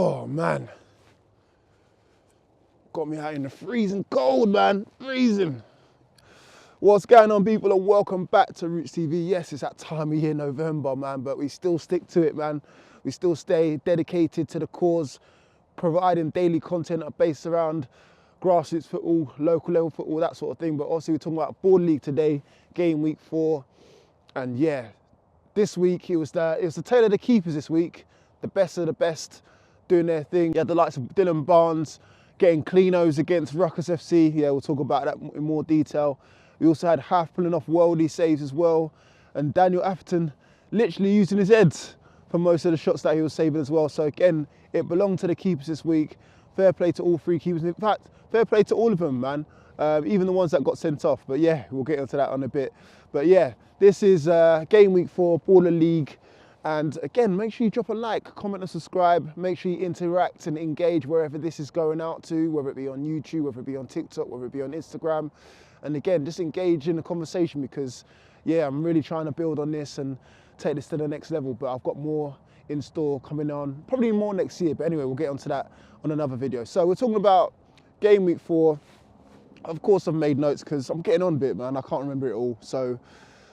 Oh, man. Got me out in the freezing cold, man. Freezing. What's going on, people, and welcome back to Roots TV. Yes, it's that time of year, November, man, but we still stick to it, man. We still stay dedicated to the cause, providing daily content based around grassroots football, local level football, that sort of thing. But obviously we're talking about Board League today, game week 4. And yeah, this week it was the tale of the keepers this week. The best of the best doing their thing. You had the likes of Dylan Barnes getting cleanos against Ruckers FC. Yeah, we'll talk about that in more detail. We also had Half pulling off worldly saves as well. And Daniel Atherton literally using his head for most of the shots that he was saving as well. So again, it belonged to the keepers this week. Fair play to all 3 keepers. In fact, fair play to all of them, man. Even the ones that got sent off. But yeah, we'll get into that in a bit. But yeah, this is game week 4, Baller League. And again, make sure you drop a like, comment and subscribe. Make sure you interact and engage wherever this is going out to, whether it be on YouTube, whether it be on TikTok, whether it be on Instagram. And again, just engage in the conversation because, yeah, I'm really trying to build on this and take this to the next level. But I've got more in store coming on, probably more next year. But anyway, we'll get onto that on another video. So we're talking about game week 4. Of course, I've made notes because I'm getting on a bit, man. I can't remember it all. So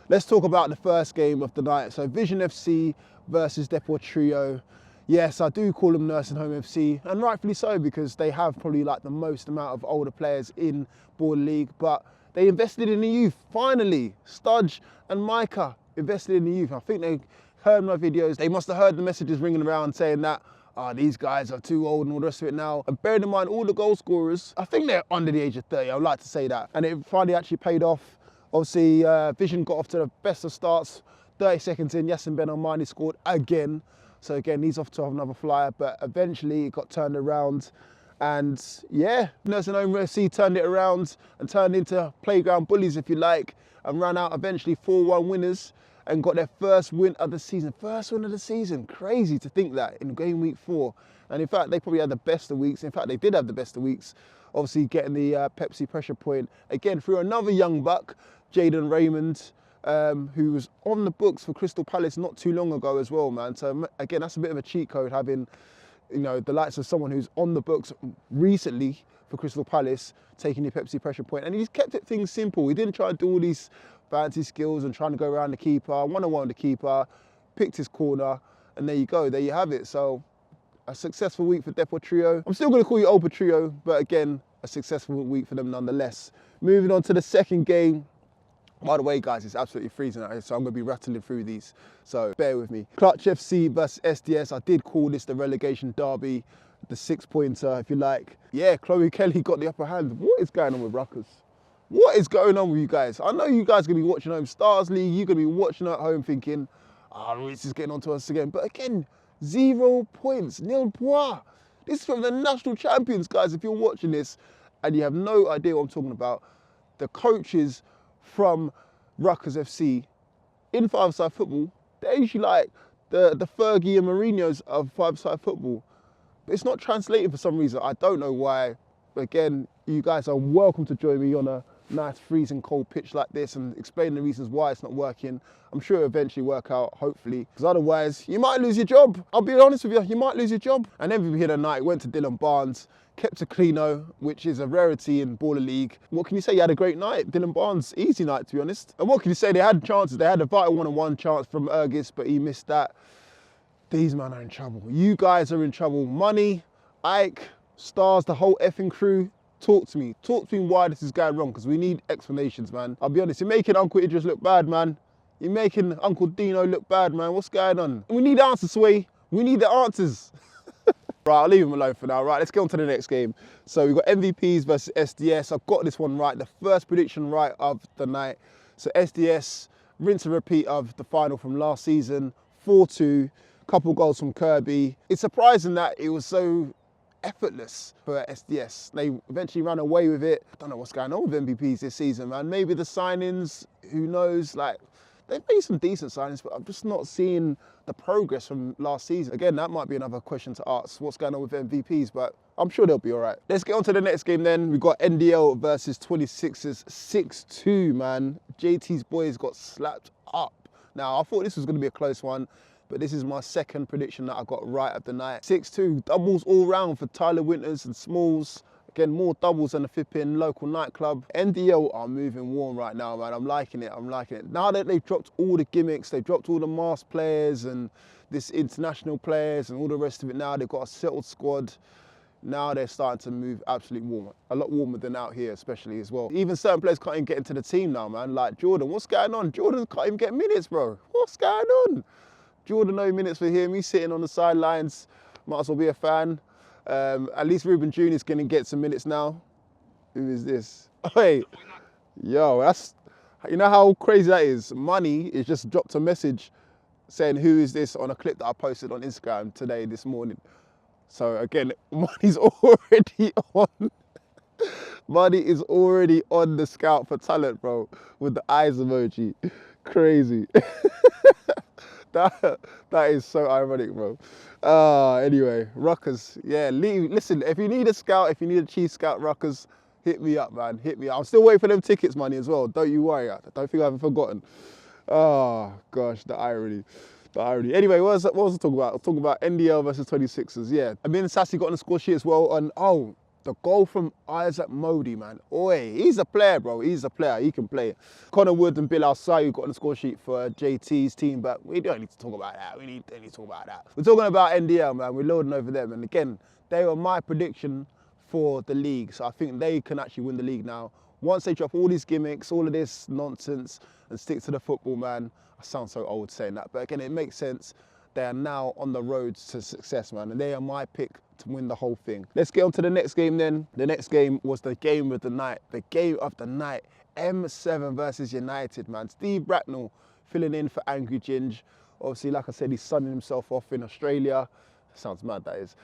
let's talk about the first game of the night. So Vision FC versus Depo Trio. Yes, I do call them Nursing Home FC, and rightfully so because they have probably like the most amount of older players in Board League, but they invested in the youth. Finally, Studge and Micah invested in the youth. I think they heard my videos. They must have heard the messages ringing around saying that, these guys are too old and all the rest of it now. And bearing in mind, all the goal scorers, I think they're under the age of 30. I would like to say that. And it finally actually paid off. Obviously, Vision got off to the best of starts. 30 seconds in, Yasin Ben Almani scored again. So again, he's off to another flyer, but eventually it got turned around. And yeah, Nursing Home FC turned it around and turned into playground bullies, if you like, and ran out eventually 4-1 winners and got their first win of the season. First win of the season. Crazy to think that in game week 4. And in fact, they probably had the best of weeks. In fact, they did have the best of weeks. Obviously getting the Pepsi pressure point again through another young buck, Jaden Raymond, who was on the books for Crystal Palace not too long ago as well, man. So again, that's a bit of a cheat code having, you know, the likes of someone who's on the books recently for Crystal Palace taking your Pepsi pressure point. And he's kept it things simple. He didn't try to do all these fancy skills and trying to go around the keeper, one-on-one with the keeper, picked his corner, and there you go, there you have it. So a successful week for Depo Trio. I'm still going to call you Opa Trio, but again, a successful week for them nonetheless. Moving on to the second game. By the way, guys, it's absolutely freezing out here, so I'm going to be rattling through these, so bear with me. Clutch FC versus SDS. I did call this the relegation derby, the 6-pointer, if you like. Yeah, Chloe Kelly got the upper hand. What is going on with Ruckers? What is going on with you guys? I know you guys are going to be watching home Stars League. You're going to be watching at home thinking, Ruiz is getting onto us again. But again, 0 points, nil points. This is from the national champions, guys. If you're watching this and you have no idea what I'm talking about, the coaches from Ruckers FC in 5-side football, they're usually like the Fergie and Mourinho's of 5-side football. But it's not translating for some reason. I don't know why. But again, you guys are welcome to join me on a nice freezing cold pitch like this and explain the reasons why it's not working. I'm sure it'll eventually work out, hopefully, because otherwise you might lose your job. I'll be honest with you might lose your job. And MVP of the night went to Dylan Barnes, kept a cleano, which is a rarity in Baller League. What can you say? You had a great night. Dylan Barnes, easy night, to be honest. And what can you say? They had chances. They had a vital 1-on-1 chance from Urgis, but he missed that. These men are in trouble. You guys are in trouble. Money, Ike, Stars, the whole effing crew. Talk to me why this is going wrong, because we need explanations, man. I'll be honest, you're making Uncle Idris look bad, man. You're making Uncle Dino look bad, man. What's going on? We need answers, Sway. We need the answers. Right, I'll leave him alone for now. Right, let's get on to the next game. So we've got MVPs versus SDS. I've got this one right, the first prediction right of the night. So SDS, rinse and repeat of the final from last season, 4-2, couple goals from Kirby. It's surprising that it was so effortless for SDS. They eventually ran away with it. I don't know what's going on with MVPs this season, man. Maybe the signings, who knows? Like, they've made some decent signings, but I'm just not seeing the progress from last season. Again, that might be another question to ask. What's going on with MVPs? But I'm sure they'll be all right. Let's get on to the next game then. We've got NDL versus 26ers, 6-2, man. JT's boys got slapped up. Now, I thought this was going to be a close one. but this is my second prediction that I got right of the night. 6-2, doubles all round for Tyler Winters and Smalls. Again, more doubles than the Fippin local nightclub. NDL are moving warm right now, man. I'm liking it, I'm liking it. Now that they've dropped all the gimmicks, they've dropped all the masked players and this international players and all the rest of it now, they've got a settled squad. Now they're starting to move absolutely warm. A lot warmer than out here, especially as well. Even certain players can't even get into the team now, man. Like Jordan, what's going on? Jordan can't even get minutes, bro. What's going on? Jordan, no minutes for him. He's sitting on the sidelines. Might as well be a fan. At least Ruben Jr. is going to get some minutes now. Who is this? Hey, yo, that's, you know how crazy that is? Money is just dropped a message saying, who is this, on a clip that I posted on Instagram today, this morning. So again, Money's already on. Money is already on the scout for talent, bro, with the eyes emoji. Crazy. That is so ironic, bro. Anyway, Ruckers, yeah, listen, if you need a scout, if you need a chief scout, Ruckers, hit me up, man, hit me up. I'm still waiting for them tickets money as well. Don't you worry, I don't think I haven't forgotten. Oh, gosh, the irony. The irony. Anyway, what was I talking about? I was talking about NDL versus 26ers, yeah. Amin Sassi got on the score sheet as well, and oh, the goal from Isaac Modi, man. Oi, he's a player, bro. He's a player. He can play. Connor Wood and Bill Alsayu got on the score sheet for JT's team, but we don't need to talk about that. We don't need to talk about that. We're talking about NDL, man. We're loading over them. And again, they were my prediction for the league. So I think they can actually win the league now. Once they drop all these gimmicks, all of this nonsense, and stick to the football, man. I sound so old saying that, but again, it makes sense. They are now on the road to success, man, and they are my pick to win the whole thing. Let's get on to the next game then. The next game was the game of the night. The game of the night. M7 versus Yanited, man. Steve Bracknall filling in for Angry Ginge. Obviously, like I said, he's sunning himself off in Australia. Sounds mad, that is.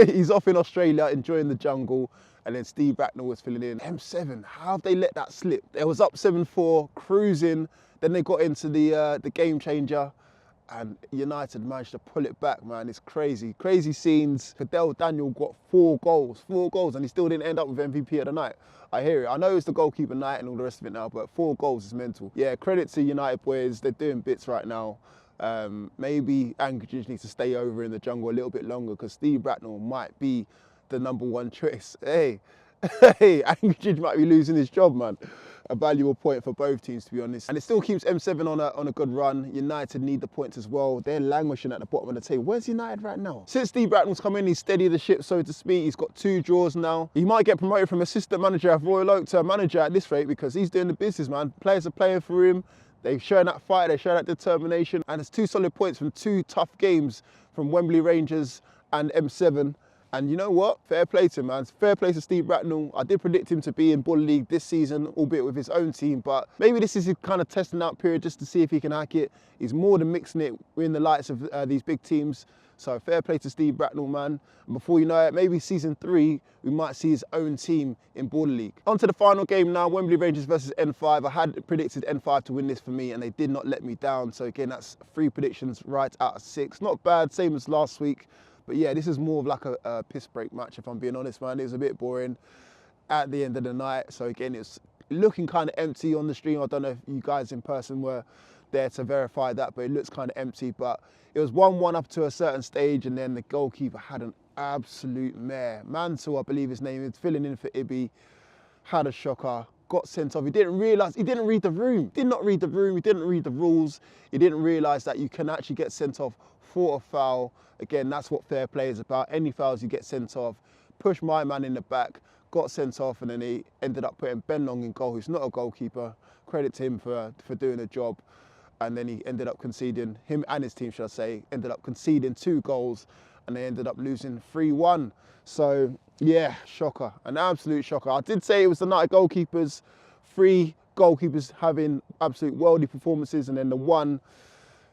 He's off in Australia, enjoying the jungle. And then Steve Bracknall was filling in. M7, how have they let that slip? It was up 7-4, cruising. Then they got into the game changer. And Yanited managed to pull it back, man. It's crazy. Crazy scenes. Cadell Daniel got 4 goals, and he still didn't end up with MVP of the night. I hear it. I know it's the goalkeeper night and all the rest of it now, but 4 goals is mental. Yeah, credit to United boys. They're doing bits right now. Maybe Anchorage needs to stay over in the jungle a little bit longer because Steve Bracknall might be the #1 choice. Hey, Anchorage might be losing his job, man. A valuable point for both teams, to be honest. And it still keeps M7 on a good run. United need the points as well. They're languishing at the bottom of the table. Where's United right now? Since Steve Bracknall's come in, he's steadied the ship, so to speak. He's got 2 draws now. He might get promoted from assistant manager at Royal Oak to a manager at this rate because he's doing the business, man. Players are playing for him. They've shown that fight, they've shown that determination. And it's 2 solid points from 2 tough games from Wembley Rangers and M7. And you know what? Fair play to him, man. Fair play to Steve Bracknall. I did predict him to be in Bull League this season, albeit with his own team, but maybe this is his kind of testing out period just to see if he can hack it. He's more than mixing it in the lights of these big teams. So fair play to Steve Bracknall, man. And before you know it, maybe season 3, we might see his own team in Bull League. On to the final game now, Wembley Rangers versus N5. I had predicted N5 to win this for me, and they did not let me down. So again, that's 3 predictions right out of 6. Not bad, same as last week. But yeah, this is more of like a piss break match, if I'm being honest, man. It was a bit boring at the end of the night. So again, it's looking kind of empty on the stream. I don't know if you guys in person were there to verify that, but it looks kind of empty. But it was 1-1 up to a certain stage, and then the goalkeeper had an absolute mare. Mansell, I believe his name is, filling in for Ibby, had a shocker. Got sent off. He didn't realise, he didn't read the room. Did not read the room, he didn't read the rules. He didn't realise that you can actually get sent off for a foul. Again, that's what fair play is about. Any fouls you get sent off. Push my man in the back, got sent off, and then he ended up putting Ben Long in goal, who's not a goalkeeper. Credit to him for doing the job. And then he ended up conceding, him and his team, should I say, ended up conceding 2 goals, and they ended up losing 3-1. So yeah, shocker, an absolute shocker. I did say it was the night of goalkeepers, 3 goalkeepers having absolute worldly performances, and then the one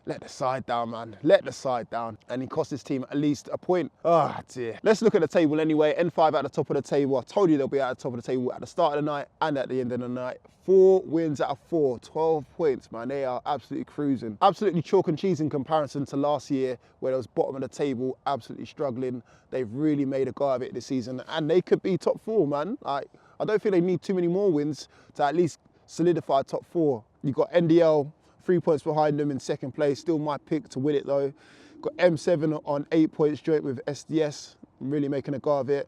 let the side down, man. Let the side down. And he cost his team at least a point. Oh, dear. Let's look at the table anyway. N5 at the top of the table. I told you they'll be at the top of the table at the start of the night and at the end of the night. 4 wins out of 4. 12 points, man. They are absolutely cruising. Absolutely chalk and cheese in comparison to last year, where they was bottom of the table, absolutely struggling. They've really made a go of it this season. And they could be top 4, man. I don't think they need too many more wins to at least solidify top 4. You've got NDL 3 points behind them in second place. Still my pick to win it though. Got M7 on 8 points joint with SDS. I'm really making a go of it.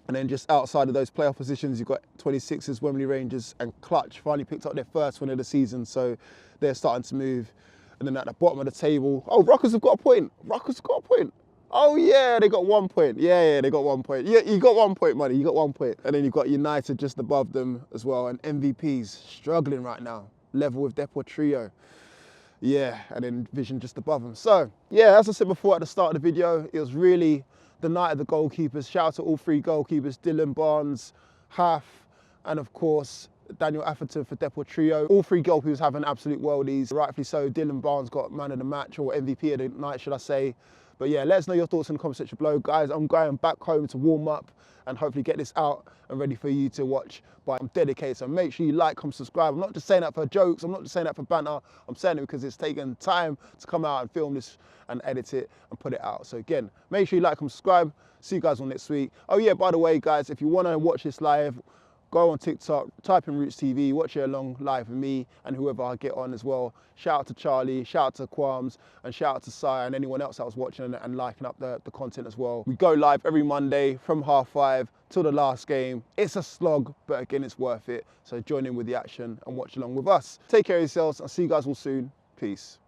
And then just outside of those playoff positions, you've got 26ers, Wembley Rangers and Clutch finally picked up their first win of the season. So they're starting to move. And then at the bottom of the table, oh, Ruckers have got a point. Ruckers have got a point. Oh yeah, they got 1 point. Yeah, they got 1 point. Yeah, you got 1 point, money. You got 1 point. And then you've got Yanited just above them as well. And MVPs struggling right now. Level with Depo Trio. Yeah, and then Vision just above them. So yeah, as I said before at the start of the video, it was really the night of the goalkeepers. Shout out to all 3 goalkeepers, Dylan Barnes, Haf, and of course, Daniel Atherton for Depo Trio. All 3 goalkeepers having absolute worldies. Rightfully so, Dylan Barnes got man of the match, or MVP of the night, should I say. But yeah, let us know your thoughts in the comment section below. Guys, I'm going back home to warm up and hopefully get this out and ready for you to watch. But I'm dedicated, so make sure you like, comment, subscribe. I'm not just saying that for jokes, I'm not just saying that for banter. I'm saying it because it's taken time to come out and film this and edit it and put it out. So again, make sure you like, comment, subscribe. See you guys on next week. Oh yeah, by the way, guys, if you want to watch this live, go on TikTok, type in Roots TV, watch it along live with me and whoever I get on as well. Shout out to Charlie, shout out to Qualms, and shout out to Sai and anyone else that was watching and liking up the content as well. We go live every Monday from 5:30 till the last game. It's a slog, but again, it's worth it. So join in with the action and watch along with us. Take care of yourselves. I'll see you guys all soon. Peace.